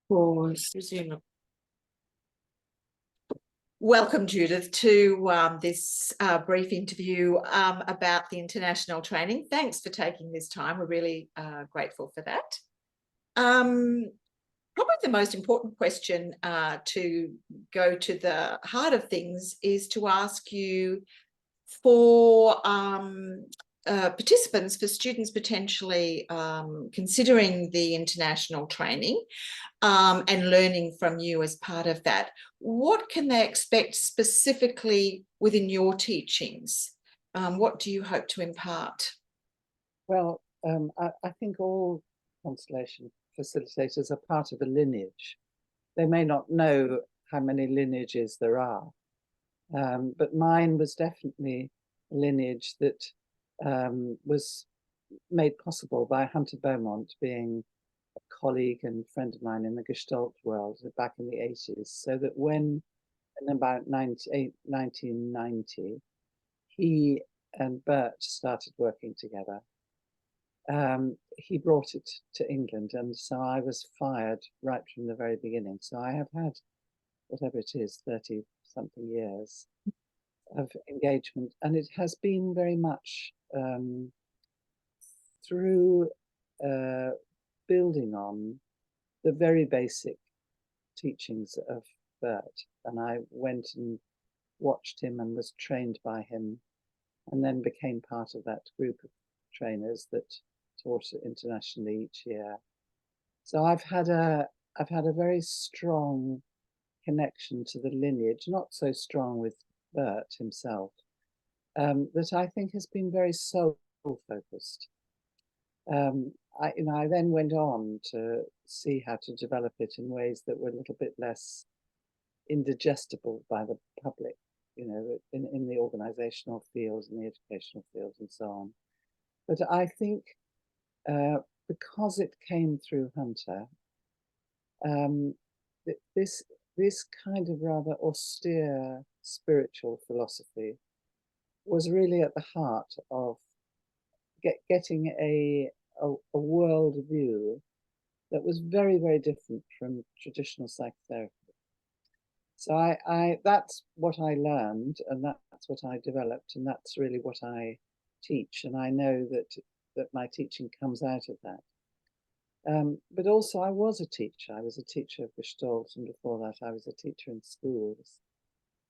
Pause. Resume. Welcome, Judith, to this brief interview about the international training. Thanks for taking this time. We're really grateful for that. Probably the most important question to go to the heart of things is to ask you for participants, for students potentially considering the international training and learning from you as part of that. What can they expect specifically within your teachings? What do you hope to impart? Well, I think all Constellation facilitators are part of a lineage. They may not know how many lineages there are, but mine was definitely a lineage that was made possible by Hunter Beaumont being a colleague and friend of mine in the Gestalt world back in the 80s, so that when in about 1990 he and Bert started working together, he brought it to England, and so I was fired right from the very beginning. So I have had, whatever it is, 30 something years of engagement, and it has been very much through building on the very basic teachings of Bert. And I went and watched him and was trained by him, and then became part of that group of trainers that taught internationally each year. So I've had a very strong connection to the lineage, not so strong with Bert himself, that I think has been very soul focused. I then went on to see how to develop it in ways that were a little bit less indigestible by the public, you know, in the organizational fields and the educational fields and so on. But I think because it came through Hunter, this kind of rather austere spiritual philosophy was really at the heart of getting a world view that was very, very different from traditional psychotherapy. So that's what I learned, and that's what I developed, and that's really what I teach. And I know that my teaching comes out of that. But also I was a teacher. I was a teacher of Gestalt, and before that I was a teacher in schools.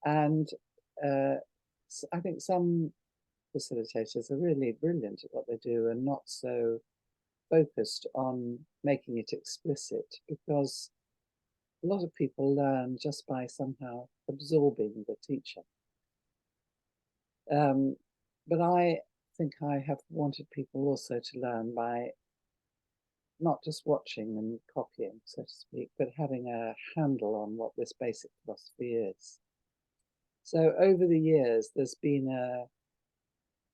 And I think some facilitators are really brilliant at what they do and not so focused on making it explicit, because a lot of people learn just by somehow absorbing the teacher. But I think I have wanted people also to learn by not just watching and copying, so to speak, but having a handle on what this basic philosophy is. So over the years, there's been a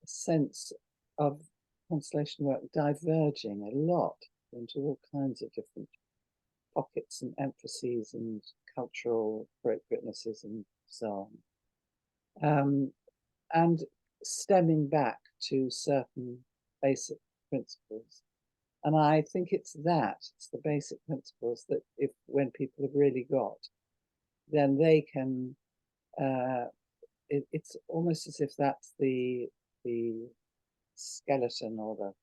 sense of Constellation work diverging a lot into all kinds of different pockets and emphases and cultural appropriatenesses and so on. And stemming back to certain basic principles. And I think it's the basic principles that when people have really got, then they can, it's almost as if that's the skeleton or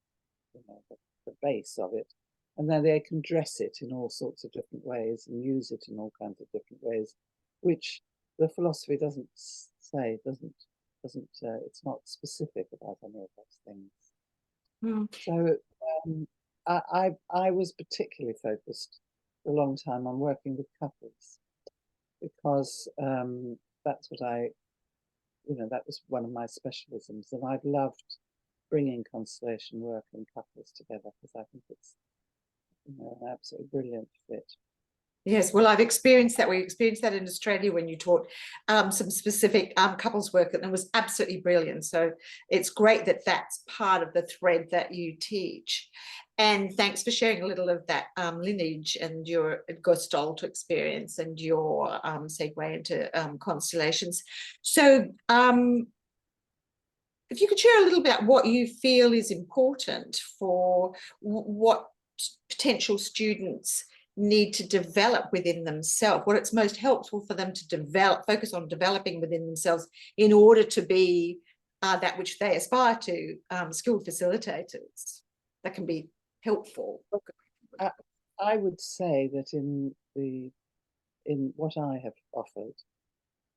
the base of it. And then they can dress it in all sorts of different ways and use it in all kinds of different ways, which the philosophy doesn't say, it's not specific about any of those things. So I was particularly focused for a long time on working with couples, because that's what that was one of my specialisms, and I've loved bringing Constellation work and couples together, because I think it's an absolutely brilliant fit. Yes, well, I've experienced that. We experienced that in Australia when you taught some specific couples work, and it was absolutely brilliant. So it's great that that's part of the thread that you teach. And thanks for sharing a little of that lineage and your Gestalt experience and your segue into constellations. So if you could share a little bit about what you feel is important for what potential students need to develop within themselves, what it's most helpful for them to develop, focus on developing within themselves in order to be that which they aspire to, skilled facilitators that can be helpful. I would say that in what I have offered,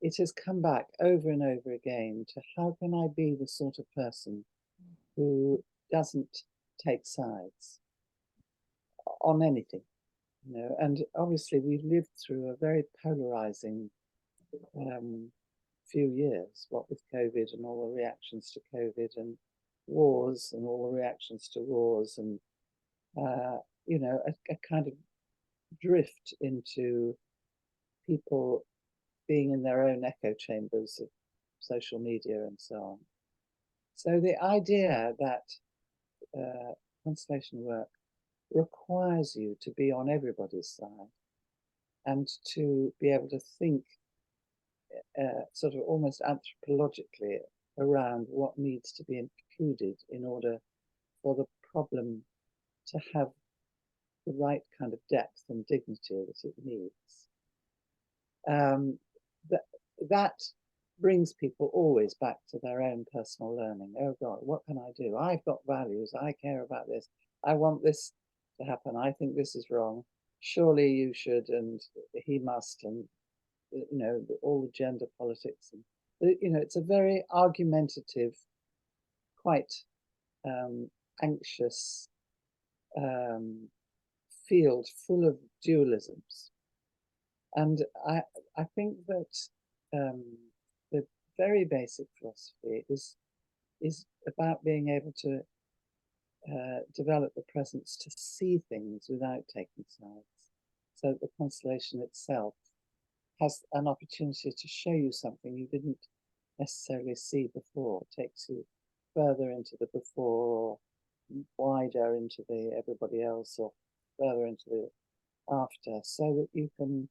it has come back over and over again to how can I be the sort of person who doesn't take sides on anything, you know. And obviously we've lived through a very polarizing few years, what with COVID and all the reactions to COVID, and wars and all the reactions to wars, and you know, a kind of drift into people being in their own echo chambers of social media and so on. So the idea that constellation work requires you to be on everybody's side and to be able to think sort of almost anthropologically around what needs to be included in order for the problem to have the right kind of depth and dignity that it needs. That brings people always back to their own personal learning. Oh God, what can I do? I've got values. I care about this. I want this to happen. I think this is wrong. Surely you should, and he must, and you know, all the gender politics. And you know, it's a very argumentative, quite anxious field full of dualisms. And I think that the very basic philosophy is about being able to develop the presence to see things without taking sides. So the constellation itself has an opportunity to show you something you didn't necessarily see before. It takes you further into the before, or wider into the everybody else, or further into the after, so that you can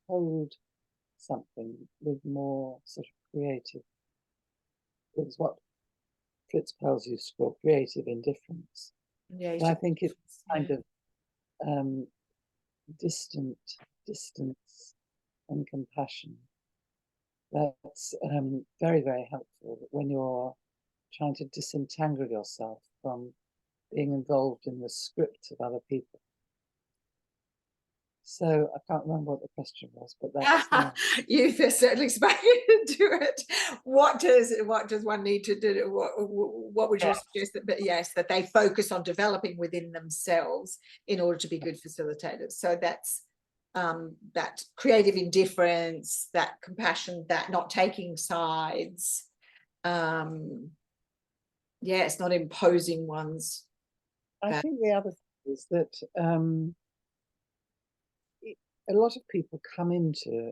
hold something with more sort of creative, it's what Fritz Perls used to call creative indifference. Yeah, and I think it's kind of distance and compassion. That's very, very helpful when you're trying to disentangle yourself from being involved in the script of other people. So I can't remember what the question was, but that's you've certainly spoken to it. What does one need to do? What would you suggest? But yes, that they focus on developing within themselves in order to be good facilitators. So that's that creative indifference, that compassion, that not taking sides. Yeah, it's not imposing one's. I think the other thing is that a lot of people come into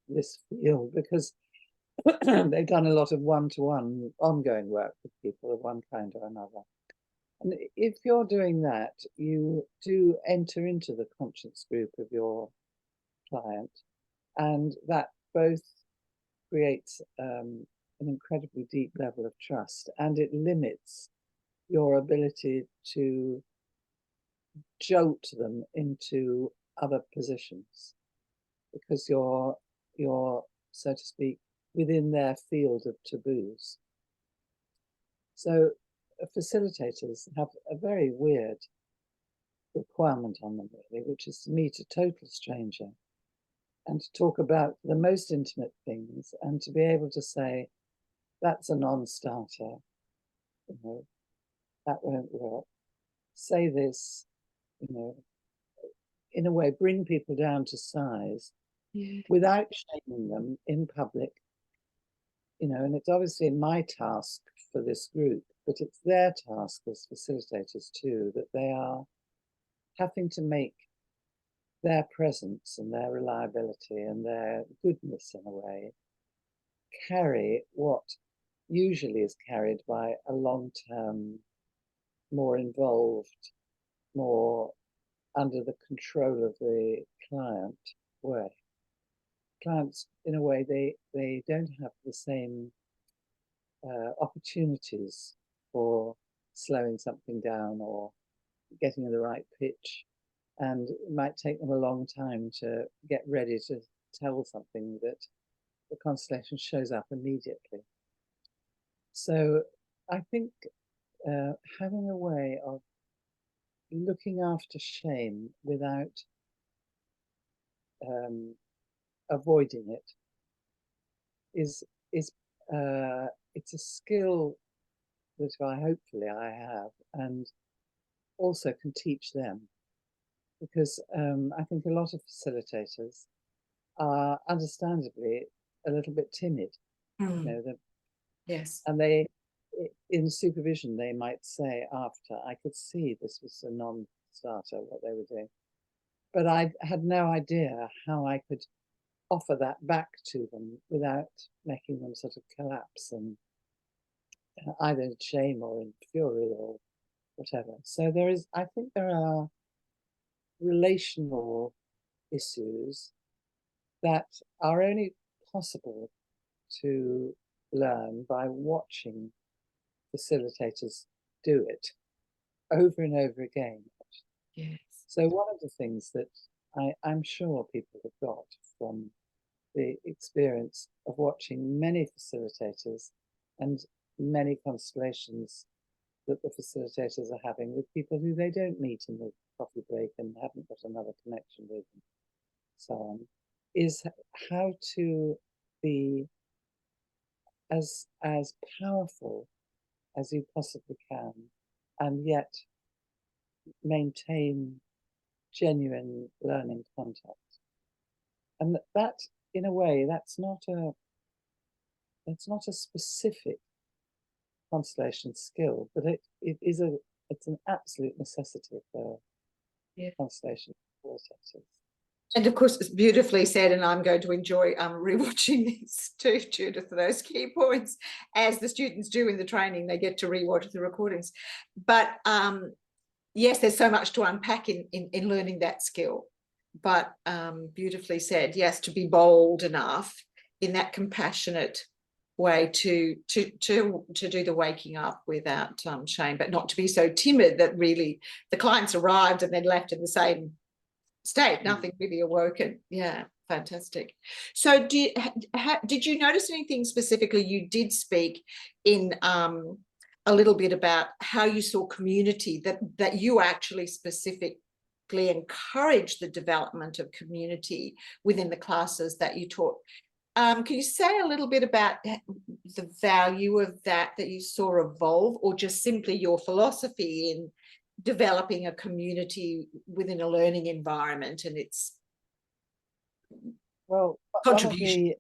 this field because they've done a lot of one-to-one ongoing work with people of one kind or another. And if you're doing that, you do enter into the conscience group of your client, and that both creates an incredibly deep level of trust, and it limits your ability to jolt them into other positions, because you're, so to speak, within their field of taboos. So facilitators have a very weird requirement on them, really, which is to meet a total stranger and to talk about the most intimate things, and to be able to say, that's a non-starter, you know, that won't work. Say this, you know, in a way, bring people down to size without shaming them in public, you know. And it's obviously my task for this group, but it's their task as facilitators too, that they are having to make their presence and their reliability and their goodness, in a way, carry what usually is carried by a long-term, more involved, more under the control of the client way. Clients, in a way, they don't have the same opportunities for slowing something down or getting the right pitch, and it might take them a long time to get ready to tell something that the constellation shows up immediately. So I think having a way of looking after shame without avoiding it is it's a skill that hopefully I have, and also can teach them, because I think a lot of facilitators are understandably a little bit timid, you know, Yes. and they, in supervision, they might say after, I could see this was a non-starter, what they were doing, but I had no idea how I could offer that back to them without making them sort of collapse and either in shame or in fury or whatever. So there is, I think there are relational issues that are only possible to learn by watching facilitators do it over and over again. Yes. So one of the things that I'm sure people have got from the experience of watching many facilitators and many constellations that the facilitators are having with people who they don't meet in the coffee break and haven't got another connection with, and so on, is how to be as powerful as you possibly can, and yet maintain genuine learning contact. And that in a way, that's not a specific constellation skill, but it's an absolute necessity for constellation facilitators. And of course, it's beautifully said, and I'm going to enjoy rewatching these too, Judith, those key points, as the students do in the training. They get to rewatch the recordings. But yes, there's so much to unpack in learning that skill. But beautifully said, yes, to be bold enough in that compassionate way to do the waking up without shame, but not to be so timid that really the clients arrived and then left in the same state, nothing really awoken. Yeah, fantastic. So did you notice anything specifically? You did speak in a little bit about how you saw community, that you actually specifically encouraged the development of community within the classes that you taught. Can you say a little bit about the value of that you saw evolve, or just simply your philosophy in developing a community within a learning environment and its contribution?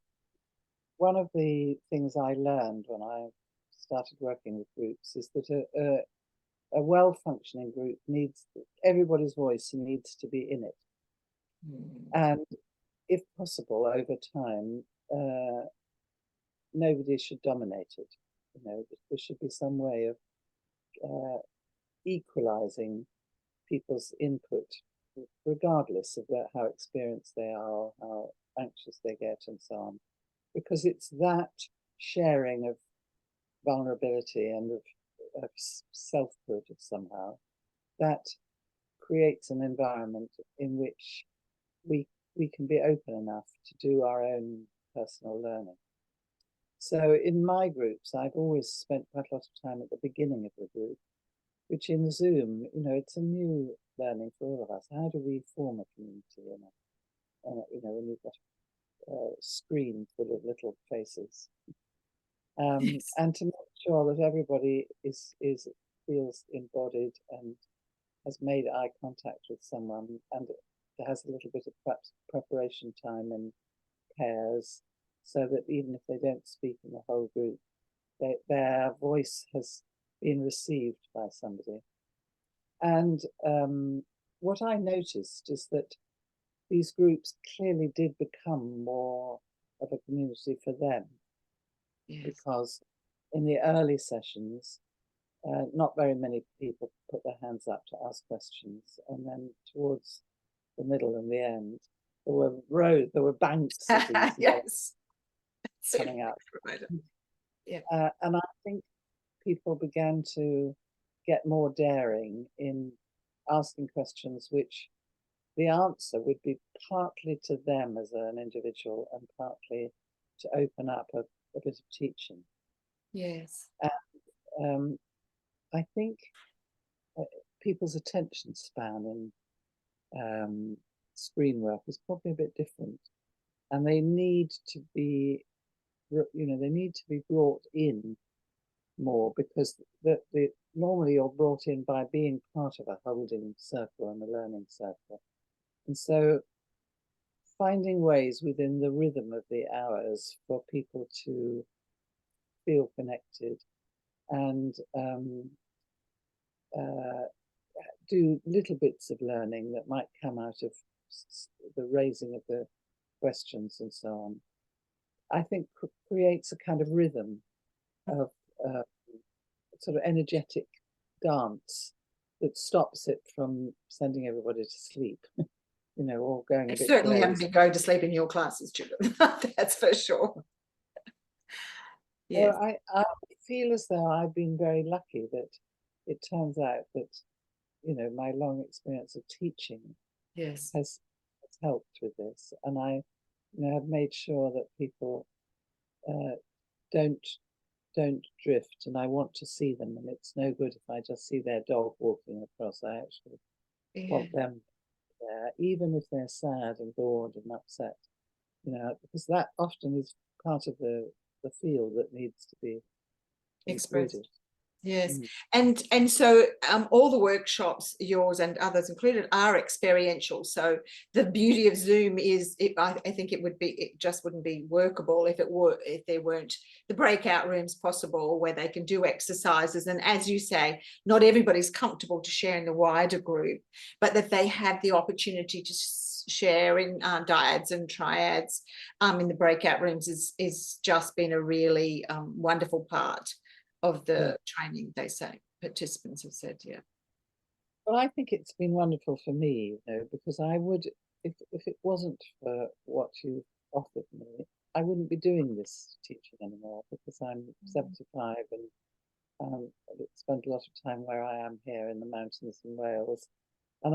One of the things I learned when I started working with groups is that a well-functioning group needs, everybody's voice needs to be in it. And if possible, over time, nobody should dominate it. You know, there should be some way of equalizing people's input, regardless of how experienced they are or how anxious they get and so on, because it's that sharing of vulnerability and of selfhood somehow that creates an environment in which we can be open enough to do our own personal learning. So in my groups, I've always spent quite a lot of time at the beginning of the group, which in Zoom, you know, it's a new learning for all of us. How do we form a community you know, when you've got a screen full of little faces? Yes. And to make sure that everybody feels embodied and has made eye contact with someone, and it has a little bit of perhaps preparation time in pairs, so that even if they don't speak in the whole group, their voice has been received by somebody. And what I noticed is that these groups clearly did become more of a community for them. Yes. Because in the early sessions, not very many people put their hands up to ask questions, and then towards the middle and the end, there were banks of these yes, coming out. Yeah. And I think people began to get more daring in asking questions which the answer would be partly to them as an individual and partly to open up a bit of teaching. Yes. I think people's attention span in screen work is probably a bit different, and they need to be, they need to be brought in more, because normally you're brought in by being part of a holding circle and a learning circle, and so finding ways within the rhythm of the hours for people to feel connected and do little bits of learning that might come out of the raising of the questions and so on, I think creates a kind of rhythm of sort of energetic dance that stops it from sending everybody to sleep, or going a I bit certainly haven't crazy. been going to sleep in your classes, Judith. That's for sure. Yes. Well, I feel as though I've been very lucky that it turns out that, my long experience of teaching Yes. has helped with this. And I, have made sure that people don't drift, and I want to see them. And it's no good if I just see their dog walking across. I actually want them there, even if they're sad and bored and upset, because that often is part of the field that needs to be Expressed. included. Yes. And so all the workshops, yours and others included, are experiential. So the beauty of Zoom is, I think it just wouldn't be workable if there weren't the breakout rooms possible where they can do exercises. And as you say, not everybody's comfortable to share in the wider group, but that they have the opportunity to share in dyads and triads in the breakout rooms is just been a really wonderful part of the training, they say. Participants have said, yeah. Well, I think it's been wonderful for me, because I would, if it wasn't for what you offered me, I wouldn't be doing this teaching anymore, because I'm 75 and spent a lot of time where I am here in the mountains in Wales, and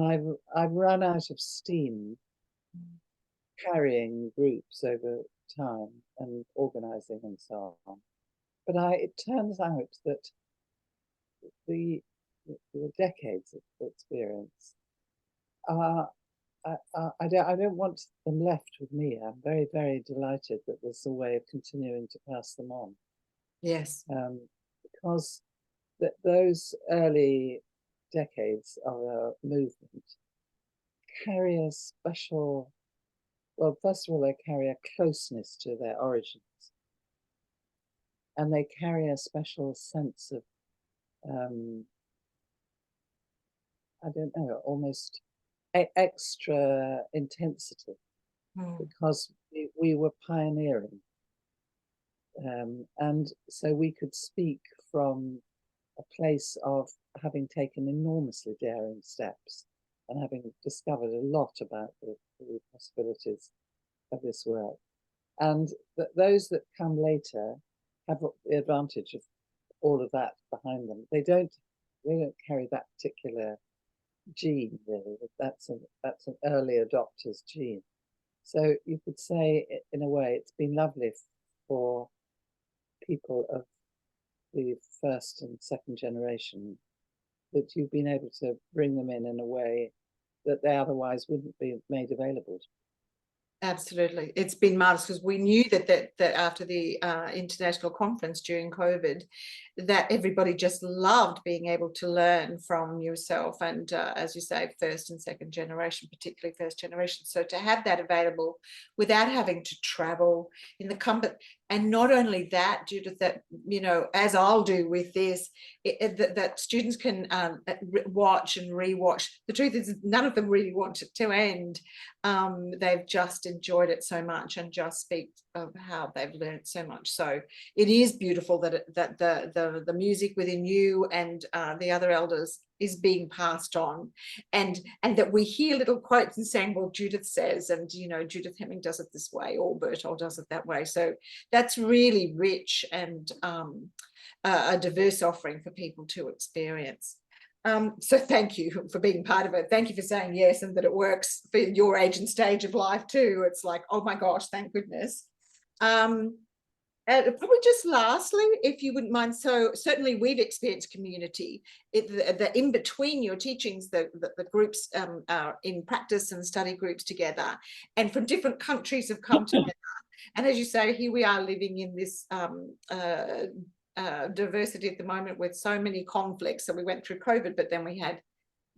I've run out of steam carrying groups over time and organising and so on. But it turns out that the decades of experience I don't want them left with me. I'm very, very delighted that there's a way of continuing to pass them on. Yes. Because those early decades of a movement carry a special, well, first of all, they carry a closeness to their origins. And they carry a special sense of, I don't know, almost extra intensity, because we were pioneering. And so we could speak from a place of having taken enormously daring steps and having discovered a lot about the possibilities of this work. And those that come later have the advantage of all of that behind them. They don't carry that particular gene, really. That's an early adopter's gene. So you could say, in a way, it's been lovely for people of the first and second generation that you've been able to bring them in a way that they otherwise wouldn't be made available. Absolutely. It's been marvelous, because we knew that after the international conference during COVID, that everybody just loved being able to learn from yourself and, as you say, first and second generation, particularly first generation. So to have that available without having to travel in the comfort, and not only that, Judith, that, as I'll do with this, that students can watch and rewatch. The truth is, none of them really want it to end. They've just enjoyed it so much and just speak of how they've learned so much. So it is beautiful that the music within you and the other elders is being passed on, and that we hear little quotes and saying, well, Judith says, and Judith Hemming does it this way, or Bertolt does it that way. So that's really rich and a diverse offering for people to experience. So thank you for being part of it. Thank you for saying yes, and that it works for your age and stage of life too. It's like, oh my gosh, thank goodness. And probably just lastly, if you wouldn't mind, so certainly we've experienced community, the in between your teachings, the groups are in practice and study groups together, and from different countries have come together. And as you say, here we are living in this diversity at the moment with so many conflicts. So we went through COVID, but then we had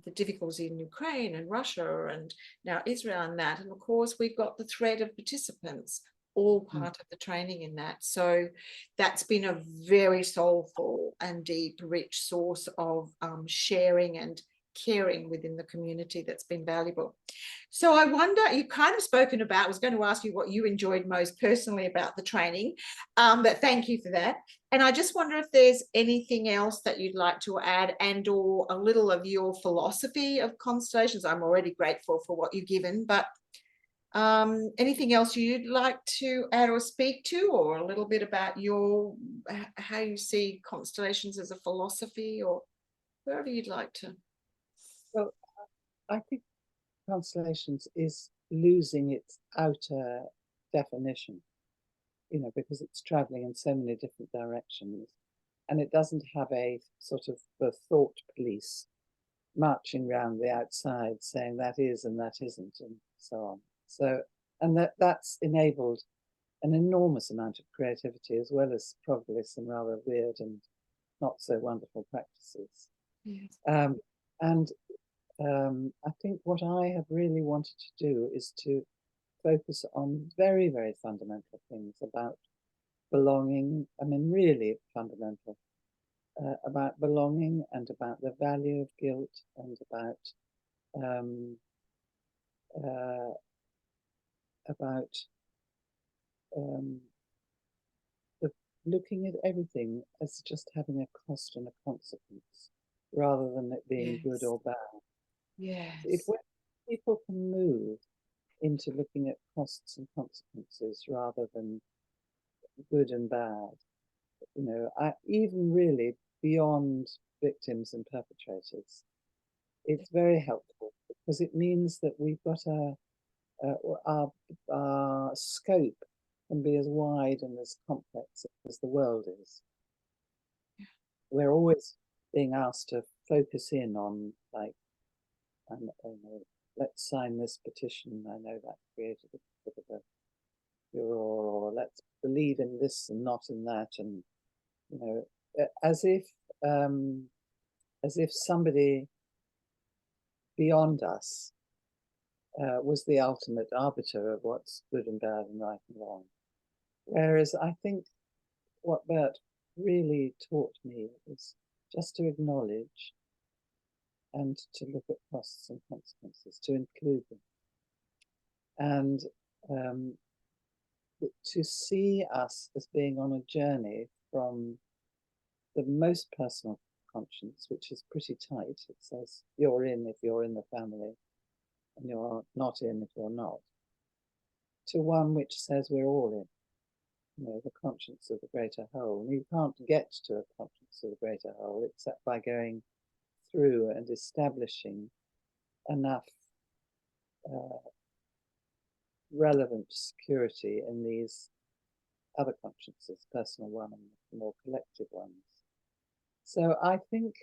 the difficulty in Ukraine and Russia and now Israel and that. And of course, we've got the thread of participants, all part of the training in that. So that's been a very soulful and deep, rich source of sharing and caring within the community that's been valuable. So I wonder, you've kind of spoken about, I was going to ask you what you enjoyed most personally about the training, but thank you for that. And I just wonder if there's anything else that you'd like to add, and or a little of your philosophy of constellations. I'm already grateful for what you've given, but anything else you'd like to add or speak to, or a little bit about your how you see constellations as a philosophy, or wherever you'd like to. Well, I think constellations is losing its outer definition, you know, because it's traveling in so many different directions, and it doesn't have a sort of the thought police marching around the outside saying that is and that isn't and so on. So, and that's enabled an enormous amount of creativity, as well as probably some rather weird and not so wonderful practices. Yes. I think what I have really wanted to do is to focus on very, very fundamental things about belonging. I mean, really fundamental, about belonging and about the value of guilt, and about looking at everything as just having a cost and a consequence, rather than it being good or bad. Yes. When people can move into looking at costs and consequences rather than good and bad, you know, even really beyond victims and perpetrators, it's very helpful, because it means that we've got our scope can be as wide and as complex as the world is. We're always being asked to focus in on, like, I know, let's sign this petition. I know that created a bit of a furore, or let's believe in this and not in that, and you know, as if somebody beyond us was the ultimate arbiter of what's good and bad and right and wrong. Whereas I think what Bert really taught me is just to acknowledge and to look at costs and consequences, to include them, and to see us as being on a journey from the most personal conscience, which is pretty tight. It says you're in if you're in the family, and you're not in if you're not, to one which says we're all in, you know, the conscience of the greater whole. And you can't get to a conscience of the greater whole except by going through and establishing enough relevant security in these other consciences, personal one and the more collective ones. So I think,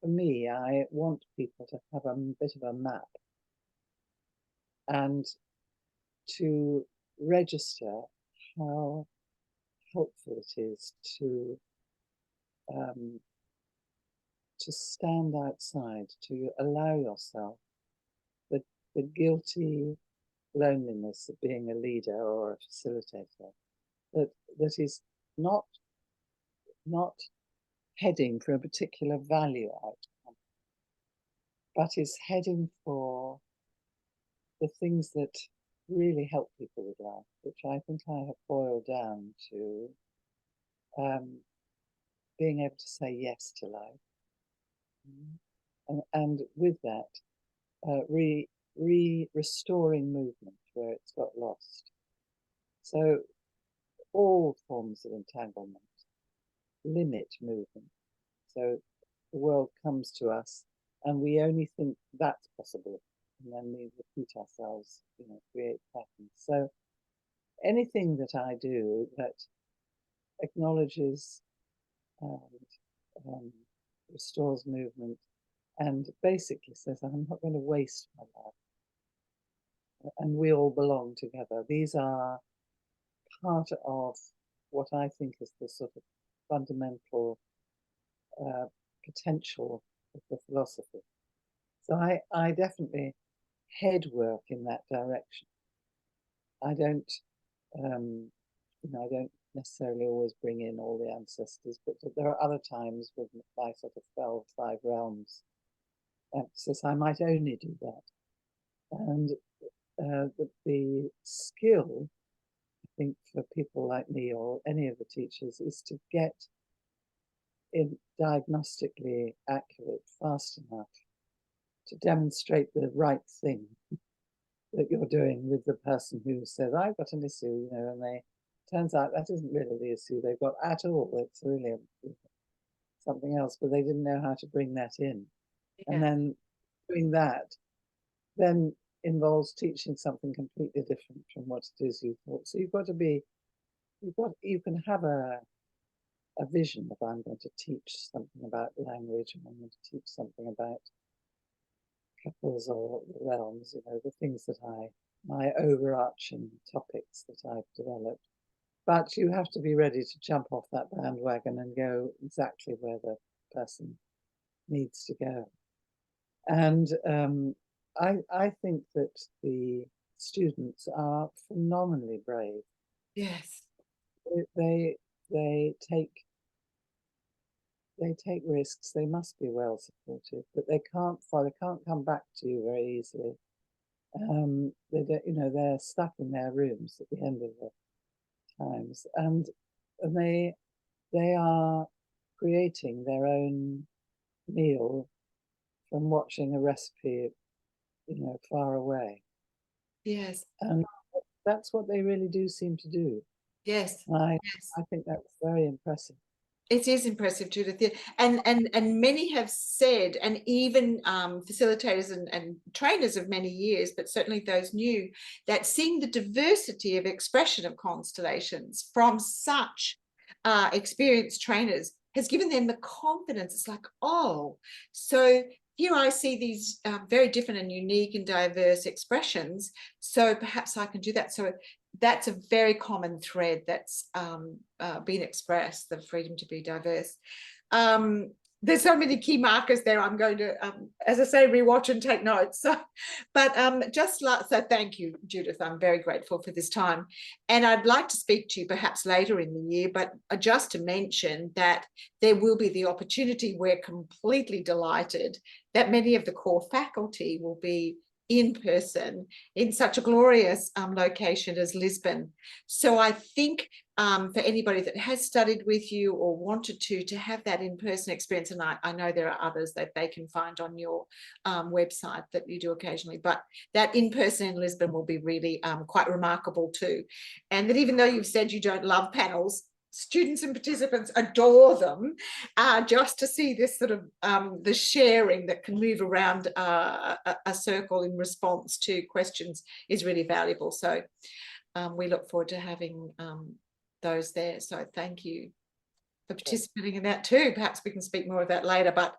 for me, I want people to have a bit of a map and to register how helpful it is to stand outside, to allow yourself the guilty loneliness of being a leader or a facilitator, that is not heading for a particular value outcome, but is heading for the things that really help people with life, which I think I have boiled down to being able to say yes to life, and with that, restoring movement where it's got lost. So all forms of entanglement limit movement. So the world comes to us and we only think that's possible. And then we repeat ourselves, create patterns. So anything that I do that acknowledges and restores movement and basically says, I'm not going to waste my life. And we all belong together. These are part of what I think is the sort of fundamental potential of the philosophy. So I definitely head work in that direction. I don't, I don't necessarily always bring in all the ancestors, but there are other times when I sort of fell 5 realms emphasis. I might only do that, and the skill, I think, for people like me or any of the teachers is to get in diagnostically accurate fast enough to demonstrate the right thing that you're doing with the person who says, I've got an issue, and they turns out that isn't really the issue they've got at all. It's really something else, but they didn't know how to bring that in. Yeah. And then doing that then involves teaching something completely different from what it is you thought. So you can have a vision of, I'm going to teach something about language, and I'm going to teach something about couples or realms, the things that my overarching topics that I've developed. But you have to be ready to jump off that bandwagon and go exactly where the person needs to go. And I think that the students are phenomenally brave. Yes. They take risks. They must be well supported, but they can't come back to you very easily. They don't, they're stuck in their rooms at the end of the times, and they are creating their own meal from watching a recipe, far away. Yes. And that's what they really do seem to do. Yes. I yes. think that's very impressive. It is impressive, Judith. And many have said, and even facilitators and trainers of many years, but certainly those new, that seeing the diversity of expression of constellations from such experienced trainers has given them the confidence. It's like, oh, so here I see these very different and unique and diverse expressions, so perhaps I can do that. So that's a very common thread that's been expressed, the freedom to be diverse. There's so many key markers there. I'm going to, as I say, rewatch and take notes. So, but so thank you, Judith. I'm very grateful for this time. And I'd like to speak to you perhaps later in the year, but just to mention that there will be the opportunity, we're completely delighted that many of the core faculty will be in person in such a glorious location as Lisbon. So I think for anybody that has studied with you or wanted to have that in-person experience, and I know there are others that they can find on your website that you do occasionally, but that in-person in Lisbon will be really quite remarkable too. And that even though you've said you don't love panels, students and participants adore them, just to see this sort of the sharing that can move around a circle in response to questions is really valuable. So we look forward to having those there. So thank you for participating in that too. Perhaps we can speak more of that later. But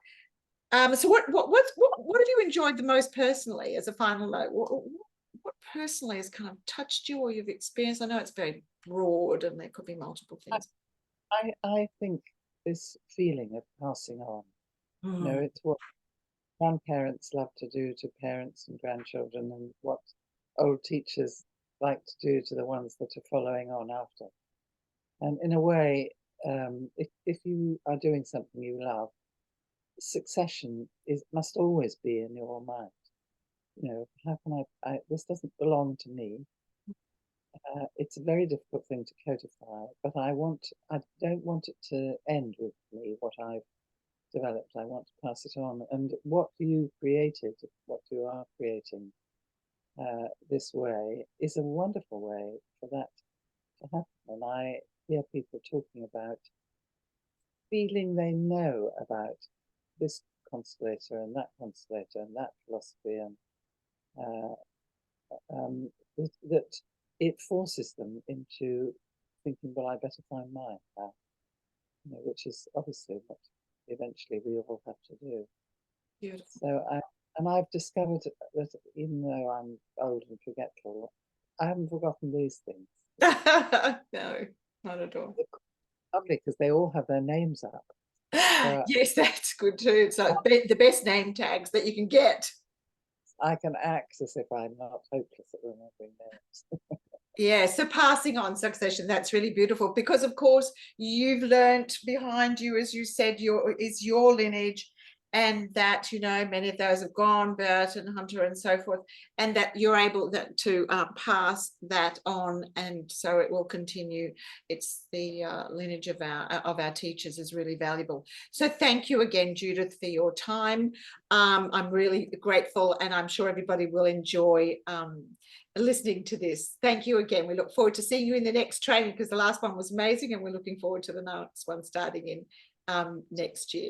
so what have you enjoyed the most personally as a final note? What personally has kind of touched you or you've experienced? I know it's very broad and there could be multiple things. I think this feeling of passing on, it's what grandparents love to do to parents and grandchildren, and what old teachers like to do to the ones that are following on after. And in a way, if you are doing something you love, succession must always be in your mind. How can I this doesn't belong to me. It's a very difficult thing to codify, but I don't want it to end with me, what I've developed. I want to pass it on. And what you created, what you are creating this way is a wonderful way for that to happen. And I hear people talking about feeling they know about this constellator and that constellator and that philosophy, and that it forces them into thinking, well, I better find my path, which is obviously what eventually we all have to do. Beautiful. So I've discovered that even though I'm old and forgetful, I haven't forgotten these things. No, not at all. Lovely, because they all have their names up. So yes, that's good too. It's like the best name tags that you can get. I can act as if I'm not hopeless at remembering names. Yeah, so passing on succession, that's really beautiful, because of course you've learnt behind you, as you said, is your lineage, and that many of those have gone, Bert and Hunter and so forth, and that you're able to pass that on, and so it will continue. It's the lineage of our teachers is really valuable. So thank you again, Judith, for your time. I'm really grateful, and I'm sure everybody will enjoy listening to this. Thank you again. We look forward to seeing you in the next training, because the last one was amazing, and we're looking forward to the next one starting in next year.